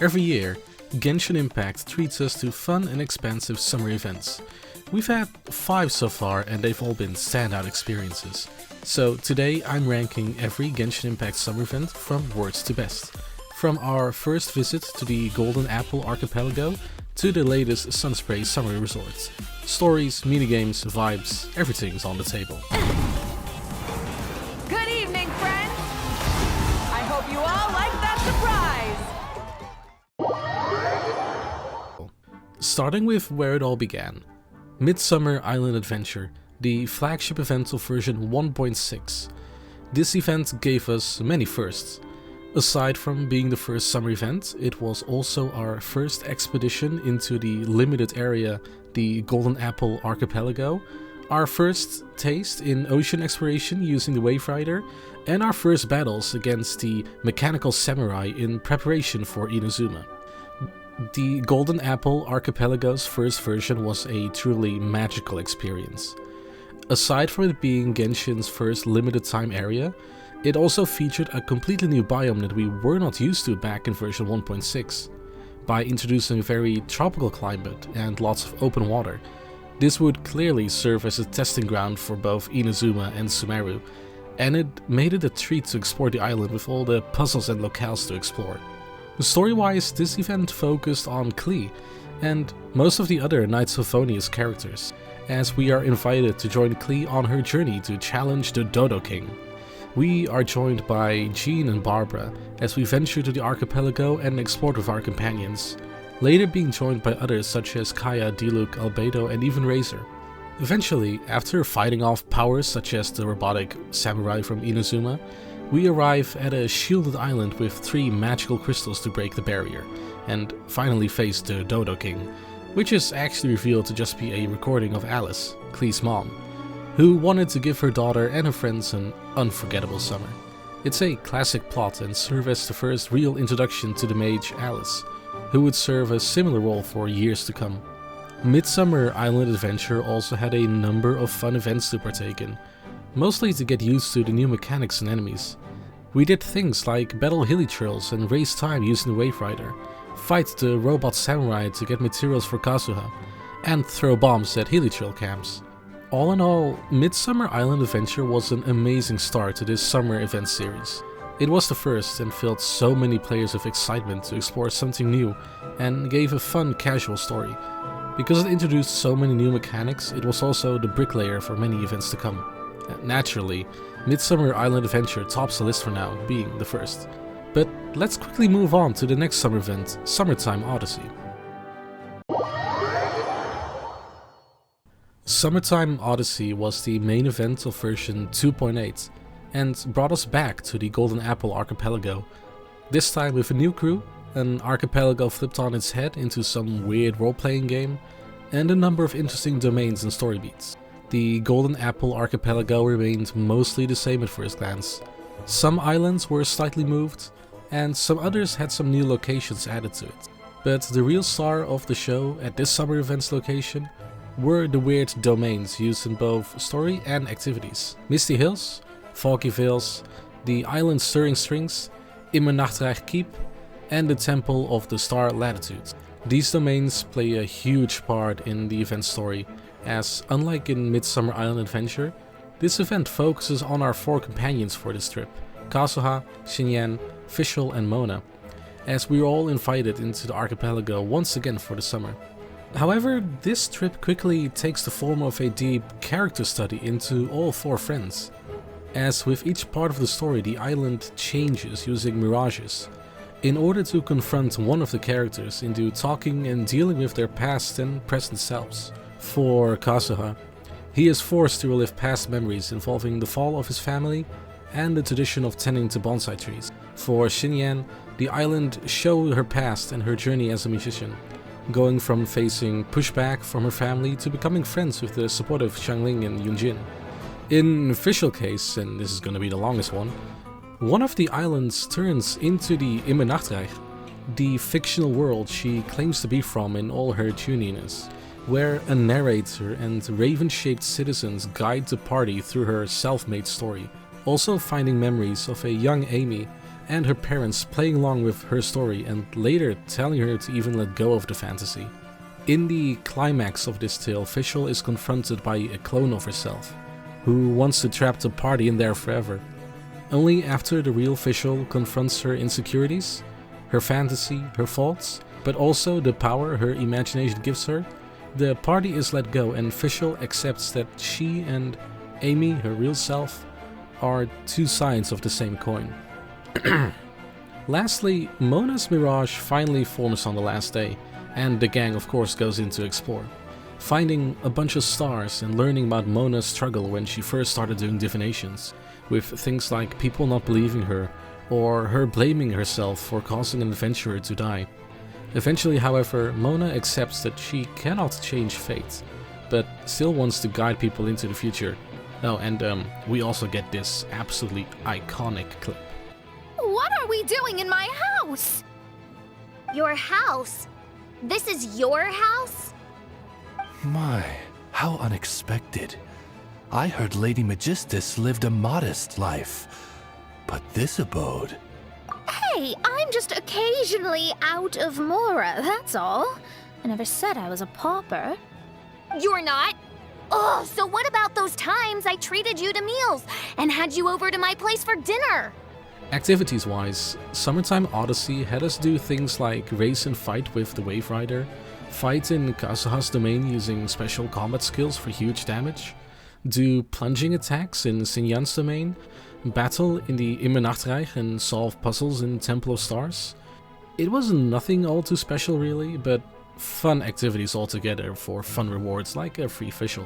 Every year, Genshin Impact treats us to fun and expansive summer events. We've had 5 so far and they've all been standout experiences. So today I'm ranking every Genshin Impact summer event from worst to best. From our first visit to the Golden Apple Archipelago to the latest Sunspray Summer Resort. Stories, minigames, vibes, everything's on the table. Good evening, friends! I hope you all like that surprise! Starting with where it all began. Midsummer Island Adventure, the flagship event of version 1.6. This event gave us many firsts. Aside from being the first summer event, it was also our first expedition into the limited area, the Golden Apple Archipelago, our first taste in ocean exploration using the Wave Rider, and our first battles against the mechanical samurai in preparation for Inazuma. The Golden Apple Archipelago's first version was a truly magical experience. Aside from it being Genshin's first limited time area, it also featured a completely new biome that we were not used to back in version 1.6. By introducing a very tropical climate and lots of open water, this would clearly serve as a testing ground for both Inazuma and Sumeru, and it made it a treat to explore the island with all the puzzles and locales to explore. Story-wise, this event focused on Klee and most of the other Knights of Favonius characters, as we are invited to join Klee on her journey to challenge the Dodo King. We are joined by Jean and Barbara as we venture to the archipelago and explore with our companions, later being joined by others such as Kaya, Diluc, Albedo and even Razor. Eventually, after fighting off powers such as the robotic samurai from Inazuma, we arrive at a shielded island with 3 magical crystals to break the barrier, and finally face the Dodo King, which is actually revealed to just be a recording of Alice, Klee's mom, who wanted to give her daughter and her friends an unforgettable summer. It's a classic plot and serves as the first real introduction to the mage Alice, who would serve a similar role for years to come. Midsummer Island Adventure also had a number of fun events to partake in, mostly to get used to the new mechanics and enemies. We did things like battle hilichurls and race time using the Wave Rider, fight the robot samurai to get materials for Kazuha, and throw bombs at hilichurl camps. All in all, Midsummer Island Adventure was an amazing start to this summer event series. It was the first and filled so many players with excitement to explore something new and gave a fun casual story. Because it introduced so many new mechanics, it was also the bricklayer for many events to come. Naturally, Midsummer Island Adventure tops the list for now, being the first. But let's quickly move on to the next summer event, Summertime Odyssey. Summertime Odyssey was the main event of version 2.8 and brought us back to the Golden Apple Archipelago, this time with a new crew, an archipelago flipped on its head into some weird role-playing game, and a number of interesting domains and story beats. The Golden Apple Archipelago remained mostly the same at first glance. Some islands were slightly moved, and some others had some new locations added to it. But the real star of the show at this summer event's location were the weird domains used in both story and activities. Misty Hills, Foggy Vales, the island Stirring Strings, Immernachtreich Keep, and the Temple of the Star Latitude. These domains play a huge part in the event story, as unlike in Midsummer Island Adventure, this event focuses on our 4 companions for this trip, Kazuha, Xinyan, Fischl and Mona, as we were all invited into the archipelago once again for the summer. However, this trip quickly takes the form of a deep character study into all 4 friends, as with each part of the story the island changes using mirages, in order to confront one of the characters into talking and dealing with their past and present selves. For Kazuha, he is forced to relive past memories involving the fall of his family and the tradition of tending to bonsai trees. For Xinyan, the island showed her past and her journey as a musician, going from facing pushback from her family to becoming friends with the supportive Xiangling and Yunjin. In Fischl's case, and this is gonna be the longest one of the islands turns into the Immernachtreich, the fictional world she claims to be from in all her tuniness, where a narrator and raven-shaped citizens guide the party through her self-made story, also finding memories of a young Amy and her parents playing along with her story and later telling her to even let go of the fantasy. In the climax of this tale, Fischl is confronted by a clone of herself, who wants to trap the party in there forever. Only after the real Fischl confronts her insecurities, her fantasy, her faults, but also the power her imagination gives her, the party is let go and Fischl accepts that she and Amy, her real self, are two sides of the same coin. Lastly, Mona's mirage finally forms on the last day, and the gang of course goes in to explore, finding a bunch of stars and learning about Mona's struggle when she first started doing divinations, with things like people not believing her, or her blaming herself for causing an adventurer to die. Eventually, however, Mona accepts that she cannot change fate, but still wants to guide people into the future. Oh, and we also get this absolutely iconic clip. What are we doing in my house? Your house? This is your house? My, how unexpected. I heard Lady Magistus lived a modest life, but this abode... Hey, I'm just occasionally out of Mora, that's all. I never said I was a pauper. You're not? Oh, so what about those times I treated you to meals and had you over to my place for dinner? Activities-wise, Summertime Odyssey had us do things like race and fight with the Wave Rider, fight in Kazuha's domain using special combat skills for huge damage, do plunging attacks in Xinyan's domain, battle in the Immer Nachtreich and solve puzzles in Temple of Stars. It was nothing all too special really, but fun activities altogether for fun rewards like a free Fischl.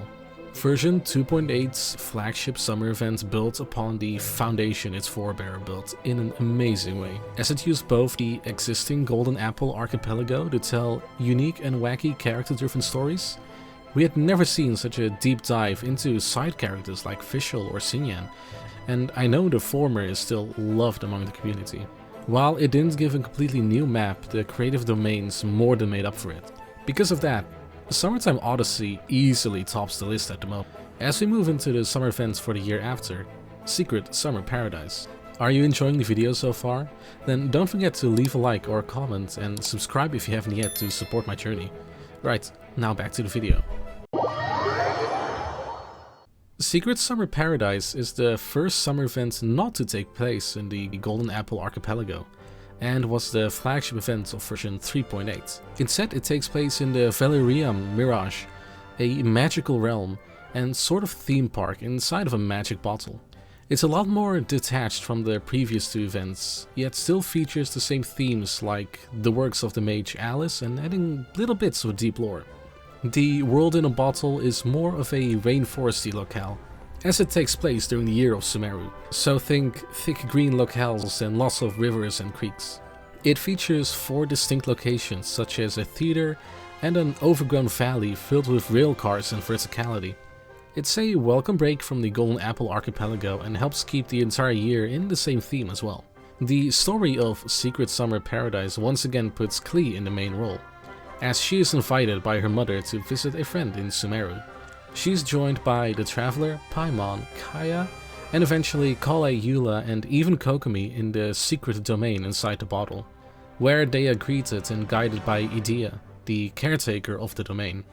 Version 2.8's flagship summer event built upon the foundation its forebearer built in an amazing way, as it used both the existing Golden Apple Archipelago to tell unique and wacky character-driven stories. We had never seen such a deep dive into side characters like Fischl or Xinyan, and I know the former is still loved among the community. While it didn't give a completely new map, the creative domains more than made up for it. Because of that, Summertime Odyssey easily tops the list at the moment. As we move into the summer events for the year after, Secret Summer Paradise. Are you enjoying the video so far? Then don't forget to leave a like or a comment and subscribe if you haven't yet to support my journey. Right, now back to the video. Secret Summer Paradise is the first summer event not to take place in the Golden Apple Archipelago, and was the flagship event of version 3.8. Instead, it takes place in the Valerium Mirage, a magical realm and sort of theme park inside of a magic bottle. It's a lot more detached from the previous two events, yet still features the same themes like the works of the mage Alice and adding little bits of deep lore. The world in a bottle is more of a rainforesty locale, as it takes place during the year of Sumeru, so think thick green locales and lots of rivers and creeks. It features 4 distinct locations such as a theater and an overgrown valley filled with rail cars and verticality. It's a welcome break from the Golden Apple Archipelago and helps keep the entire year in the same theme as well. The story of Secret Summer Paradise once again puts Klee in the main role, as she is invited by her mother to visit a friend in Sumeru. She's joined by the Traveler, Paimon, Kaya, and eventually Kale, Eula, and even Kokomi in the secret domain inside the bottle, where they are greeted and guided by Idea, the caretaker of the domain.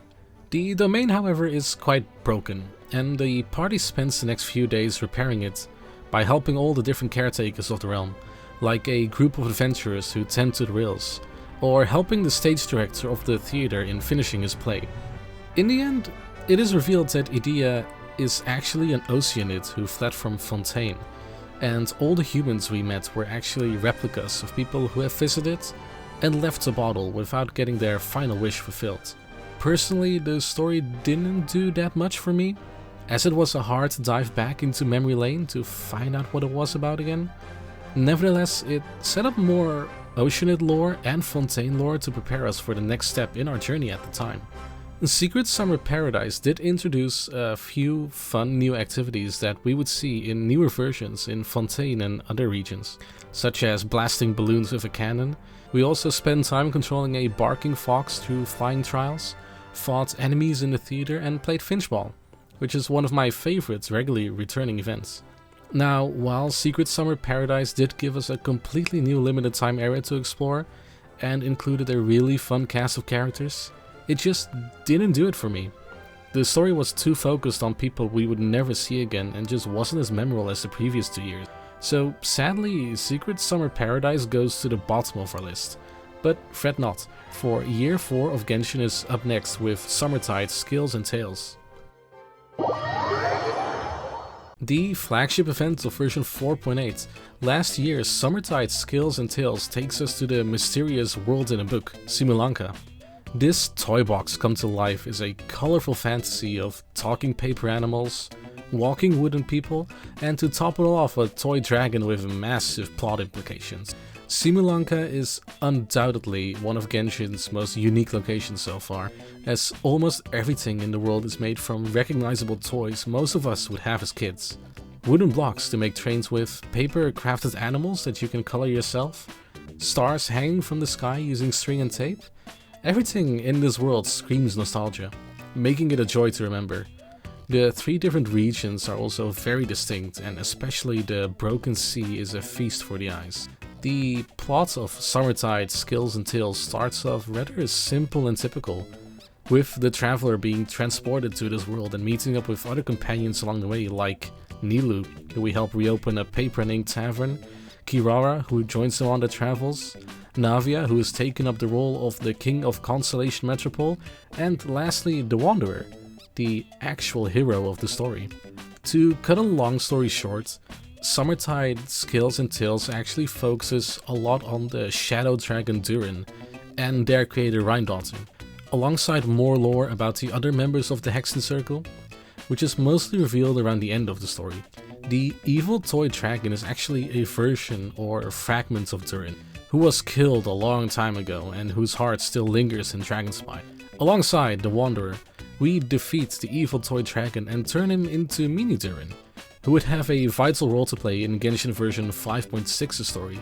The domain, however, is quite broken, and the party spends the next few days repairing it by helping all the different caretakers of the realm, like a group of adventurers who tend to the rails, or helping the stage director of the theater in finishing his play. In the end, it is revealed that Idea is actually an Oceanid who fled from Fontaine, and all the humans we met were actually replicas of people who have visited and left the bottle without getting their final wish fulfilled. Personally, the story didn't do that much for me, as it was a hard dive back into memory lane to find out what it was about again. Nevertheless, it set up more Oceanid lore and Fontaine lore to prepare us for the next step in our journey at the time. Secret Summer Paradise did introduce a few fun new activities that we would see in newer versions in Fontaine and other regions, such as blasting balloons with a cannon. We also spent time controlling a barking fox through flying trials, fought enemies in the theater and played Finchball, which is one of my favorites regularly returning events. Now, while Secret Summer Paradise did give us a completely new limited time area to explore, and included a really fun cast of characters, it just didn't do it for me. The story was too focused on people we would never see again and just wasn't as memorable as the previous 2 years. So sadly, Secret Summer Paradise goes to the bottom of our list. But fret not, for year 4 of Genshin is up next with Summertide Skills and Tales. The flagship event of version 4.8, last year's Summertide Skills and Tales takes us to the mysterious world in a book, Simulanka. This toy box come to life is a colorful fantasy of talking paper animals, walking wooden people, and to top it all off, a toy dragon with massive plot implications. Simulanka is undoubtedly one of Genshin's most unique locations so far, as almost everything in the world is made from recognizable toys most of us would have as kids. Wooden blocks to make trains with, paper crafted animals that you can color yourself, stars hanging from the sky using string and tape. Everything in this world screams nostalgia, making it a joy to remember. The 3 different regions are also very distinct, and especially the Broken Sea is a feast for the eyes. The plot of Summertide Skills and Tales starts off rather simple and typical, with the traveler being transported to this world and meeting up with other companions along the way, like Nilu, who we help reopen a paper and ink tavern, Kirara, who joins him on the travels, Navia, who has taken up the role of the King of Constellation Metropole, and lastly the Wanderer, the actual hero of the story. To cut a long story short, Summertide Skills and Tales actually focuses a lot on the Shadow Dragon Durin and their creator Rhindaughter, alongside more lore about the other members of the Hexen Circle, which is mostly revealed around the end of the story. The evil toy dragon is actually a version or a fragment of Durin, who was killed a long time ago and whose heart still lingers in Dragonspire. Alongside the Wanderer, we defeat the evil toy dragon and turn him into Mini Durin, who would have a vital role to play in Genshin version 5.6's story.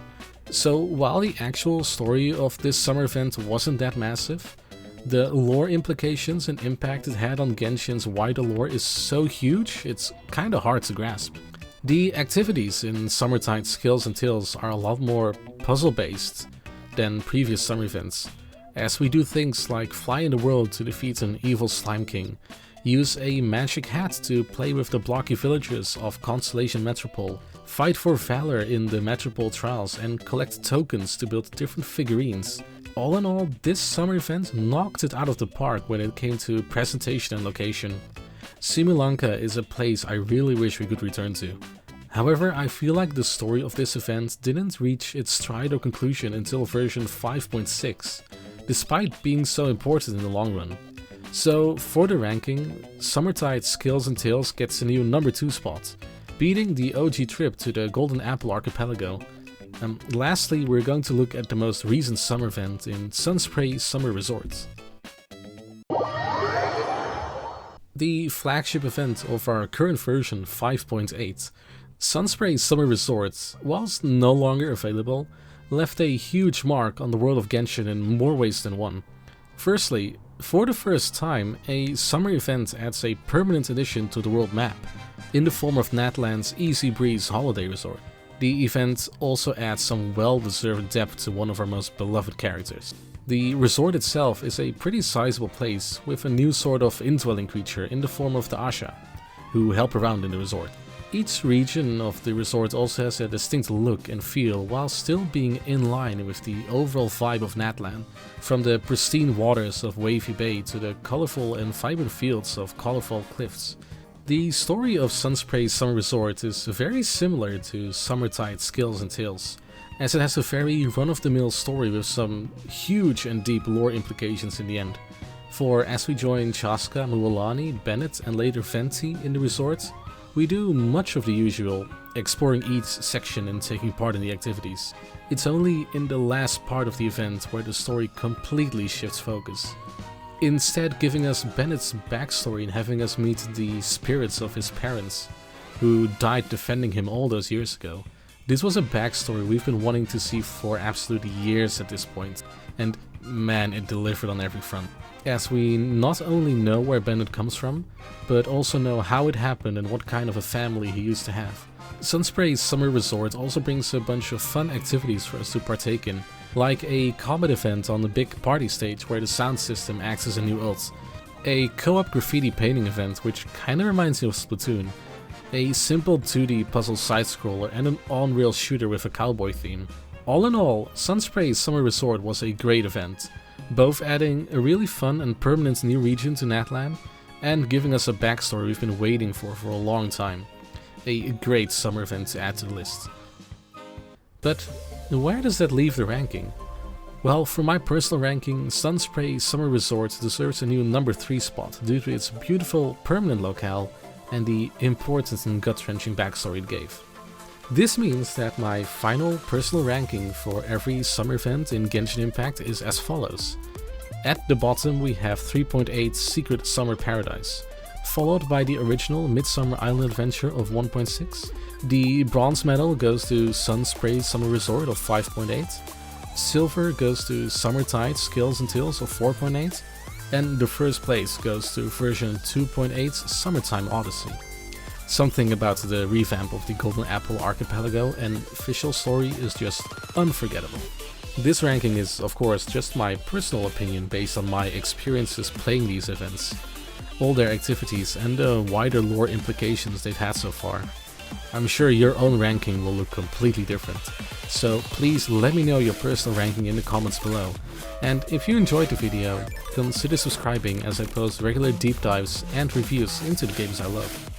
So while the actual story of this summer event wasn't that massive, the lore implications and impact it had on Genshin's wider lore is so huge, it's kinda hard to grasp. The activities in Summertide Skills and Tales are a lot more puzzle-based than previous summer events, as we do things like fly in the world to defeat an evil Slime King, use a magic hat to play with the blocky villagers of Constellation Metropole, fight for valor in the Metropole trials, and collect tokens to build different figurines. All in all, this summer event knocked it out of the park when it came to presentation and location. Simulanka is a place I really wish we could return to. However, I feel like the story of this event didn't reach its stride or conclusion until version 5.6, despite being so important in the long run. So, for the ranking, Summertide Skills and Tales gets a new number 2 spot, beating the OG trip to the Golden Apple Archipelago. Lastly, we're going to look at the most recent summer event in Sunspray Summer Resort. The flagship event of our current version 5.8, Sunspray Summer Resort, whilst no longer available, left a huge mark on the world of Genshin in more ways than one. Firstly, for the first time, a summer event adds a permanent addition to the world map, in the form of Natlan's Easy Breeze Holiday Resort. The event also adds some well-deserved depth to one of our most beloved characters. The resort itself is a pretty sizable place with a new sort of indwelling creature in the form of the Asha, who help around in the resort. Each region of the resort also has a distinct look and feel while still being in line with the overall vibe of Natlan, from the pristine waters of Wavy Bay to the colorful and vibrant fields of colorful cliffs. The story of Sunspray Summer Resort is very similar to Summertide Skills and Tales, as it has a very run-of-the-mill story with some huge and deep lore implications in the end. For as we join Chaska, Mualani, Bennett and later Venti in the resort, we do much of the usual, exploring each section and taking part in the activities. It's only in the last part of the event where the story completely shifts focus, instead giving us Bennett's backstory and having us meet the spirits of his parents, who died defending him all those years ago. This was a backstory we've been wanting to see for absolutely years at this point, and man, it delivered on every front. As we not only know where Bennett comes from, but also know how it happened and what kind of a family he used to have. Sunspray Summer Resort also brings a bunch of fun activities for us to partake in, like a combat event on the big party stage where the sound system acts as a new ult, a co-op graffiti painting event which kinda reminds me of Splatoon, a simple 2D puzzle side-scroller, and an on-rail shooter with a cowboy theme. All in all, Sunspray Summer Resort was a great event, both adding a really fun and permanent new region to Natlan, and giving us a backstory we've been waiting for a long time. A great summer event to add to the list. But where does that leave the ranking? Well, for my personal ranking, Sunspray Summer Resort deserves a new number 3 spot due to its beautiful permanent locale and the important and gut-wrenching backstory it gave. This means that my final personal ranking for every summer event in Genshin Impact is as follows. At the bottom we have 3.8 Secret Summer Paradise, followed by the original Midsummer Island Adventure of 1.6. The bronze medal goes to Sunspray Summer Resort of 5.8. Silver goes to Summertide Skills and Tales of 4.8. And the first place goes to version 2.8 Summertime Odyssey. Something about the revamp of the Golden Apple Archipelago and official story is just unforgettable. This ranking is of course just my personal opinion based on my experiences playing these events, all their activities and the wider lore implications they've had so far. I'm sure your own ranking will look completely different, so please let me know your personal ranking in the comments below. And if you enjoyed the video, consider subscribing as I post regular deep dives and reviews into the games I love.